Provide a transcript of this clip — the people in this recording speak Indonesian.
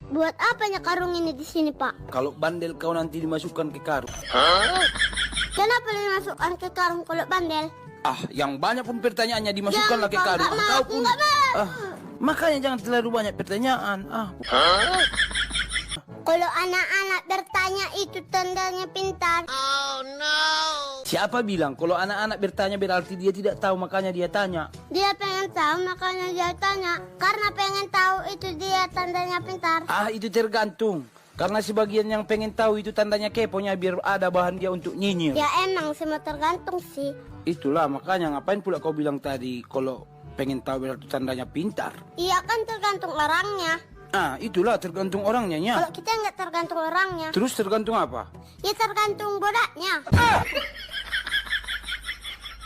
Buat apanya karung ini di sini, Pak? Kalau bandel kau nanti dimasukkan ke karung. Kenapa dimasukkan ke karung kalau bandel? Ah, yang banyak pun pertanyaannya dimasukkanlah ke karung. Kau pun. Makanya jangan terlalu banyak pertanyaan. Kalau anak-anak bertanya itu tandanya pintar. Siapa bilang kalau anak-anak bertanya berarti dia tidak tahu makanya dia tanya? Dia pengen tahu makanya dia tanya. Karena pengen tahu itu dia tandanya pintar. Ah, itu tergantung. Karena sebagian yang pengen tahu itu tandanya keponya biar ada bahan dia untuk nyinyir. Ya emang semua tergantung sih. Itulah makanya ngapain pula kau bilang tadi kalau pengen tahu berarti tandanya pintar. Iya kan tergantung orangnya. Ah, itulah tergantung orangnya ya. Kalau kita nggak tergantung orangnya. Terus tergantung apa? Ya tergantung bodaknya.